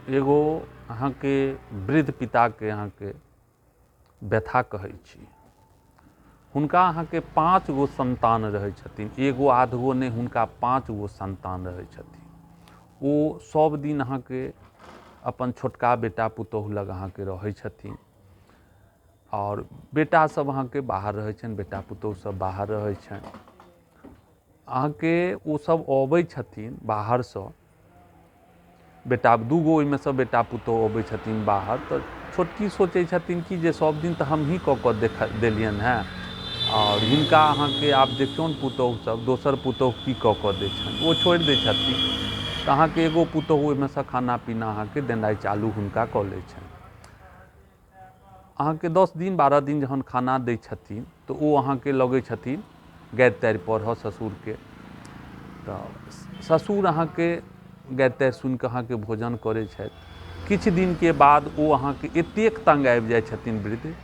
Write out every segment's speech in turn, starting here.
एगो अहाँके वृद्ध पिताके अहाँके व्यथा कहै छी। हुनका अहाँके 5 गो संतान रहै छथिन, एगो आधगो नहीं, हुनका 5 गो संतान रहै छथिन। ओ सब दिन अहाँके अपन छोटका बेटा पुतोहु लग अहाँके रहै छथिन और बेटा सब अहाँके बाहर रहै छनि, बेटा पुतोहु सब बाहर रहै छनि। अहाँके ओ सब अबै छथिन बाहरसँ, बेटा 2 गो ओहिमे सँ बेटा पुतोहु अबै छथिन बाहर, तऽ छोटकी सोचै छथिन कि जे सब दिन तऽ हमही कऽ कऽ देलियनि हेँ और हिनका अहाँके आब देखियौन पुतोहु सब, दोसर पुतोहु की कऽ कऽ दै छनि, ओ छोड़ि दै छथिन। तऽ अहाँके एगो पुतोहु ओहिमे सँ खाना पीना अहाँके देनाइ चालू हुनका कऽ लै छनि। अहाँके 10 दिन 12 दिन जहन खाना दै छथिन तऽ ओ अहाँके लगै छथिन गारि तारि पढ़ऽ ससुरके। तऽ ससुर अहाँके गारि तारि सुनि कऽ अहाँके भोजन करै छथि। किछु दिनके बाद ओ अहाँके एतेक तंग आबि जाइ छथिन वृद्ध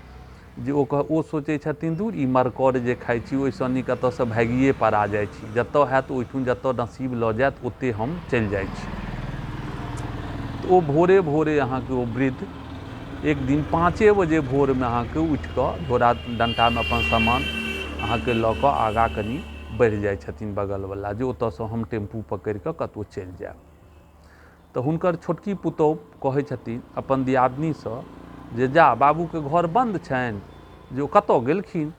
जे ओ सोचै छथिन दूर ई मरकर जे खाइ छी ओहिसँ नीक एतऽसँ भागिए पड़ा जाइ छी, जतऽ हैत ओहिठुन जतऽ नसीब लऽ जायत ओतऽ हम चलि जाइ छी। तऽ ओ भोरे भोरे अहाँके ओ वृद्ध एक दिन 5 बजे भोरमे अहाँके उठि कऽ झोरा डंटामे अपन सामान अहाँके लऽ कऽ आगाँ कनी बढ़ि जाइ छथिन बगलवला, जे ओतऽसँ हम टेम्पू पकड़ि कऽ कतहु चलि जायब। तऽ हुनकर छोटकी पुतोहु कहै छथिन अपन दियादनीसँ जे जा बाबूके घर बन्द छनि, जे ओ कतऽ गेलखिन।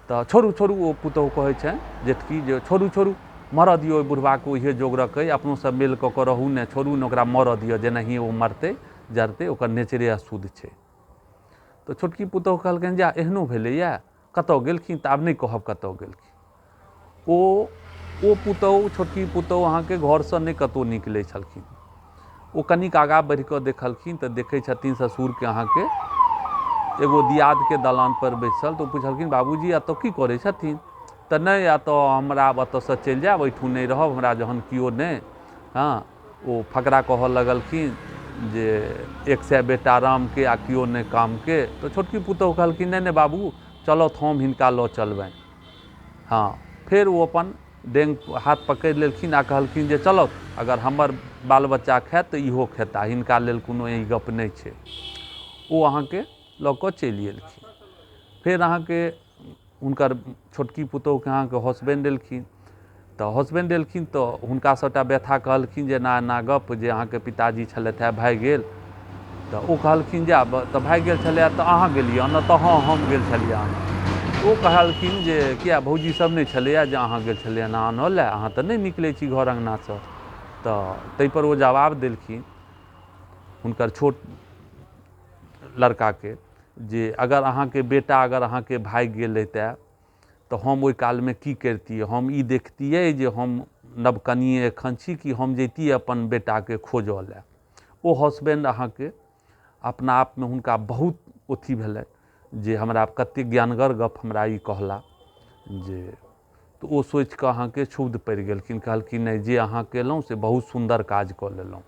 तऽ छोड़ू छोड़ू, ओ पुतोहु कहै छनि जेठकी जे छोड़ू छोड़ू, मरऽ दियौ ओहि बुढ़बाके, ओहिए जोगरक अइ, अपनो सब मिल कऽ कऽ रहू ने, छोड़ू ने ओकरा मरऽ दियौ, जेनाहि ओ मरतै जरतै, ओकर नेचरे अशुद्ध छै। तऽ छोटकी पुतोहु कहलकनि जा एहनो भेलैए, कतऽ गेलखिन तऽ आब नहि कहब कतऽ गेलखिन। ओ पुतोहु छोटकी पुतोहु अहाँके घरसँ नहि कतहु निकलै छलखिन। ओ कनिक आगाँ बढ़ि कऽ देखलखिन तऽ देखै छथिन ससुरके अहाँके एगो दियादके दलान पर बैसल। तऽ ओ पुछलखिन बाबूजी एतऽ की करै छथिन। तऽ नहि एतऽ हमरा आब एतऽसँ चलि जायब, ओहिठुन नहि रहब, हमरा जहन केओ नहि। हाँ, ओ फकरा कहऽ लगलखिन जे 100 बेटा रामके आ केओ नहि कामके। तऽ छोटकी पुतोहु कहलखिन नहि नहि बाबू चलत, हम हिनका लऽ चलबनि। हाँ, फेर ओ अपन डेंग हाथ पकड़ि लेलखिन आ कहलखिन जे चलत, अगर हमर बाल बच्चा खायत तऽ इहो खेता, हिनका लेल कोनो ई गप नहि छै। ओ अहाँके लऽ कऽ चलि एलखिन। फेर अहाँके हुनकर छोटकी पुतोहुके अहाँके हसबैंड एलखिन। तऽ हसबैंड एलखिन तऽ हुनका सभटा व्यथा कहलखिन जे एना एना गप, जे अहाँके पिताजी छलथि हे भागि गेल। तऽ ओ कहलखिन जे आब तऽ भागि गेल छलै तऽ अहाँ गेलियै आनऽ, तऽ हाँ हम गेल छलियै आनऽ। ओ कहलखिन जे किया भौजी सब नहि छलैए जे अहाँ गेल छलियै आनऽ लए, अहाँ तऽ नहि निकलै छी घर अङ्गनासँ। तऽ ताहिपर ओ जवाब देलखिन हुनकर छोट लड़काके जे अगर अहाँके बेटा अगर अहाँके भागि गेल रहितै तऽ हम ओहि कालमे की करितियै, हम ई देखतियै जे हम नवकनिए एखन छी कि हम जैतियै अपन बेटाके खोजऽ लए। ओ हसबैंड अहाँके अपना आपमे हुनका बहुत अथी भेलनि जे हमरा कतेक ज्ञानगर गप हमरा ई कहला, जे तऽ ओ सोचि कऽ अहाँके क्षुब्ध पड़ि गेलखिन। कहलखिन नहि, जे अहाँ केलहुँ से बहुत सुन्दर काज कऽ लेलहुँ।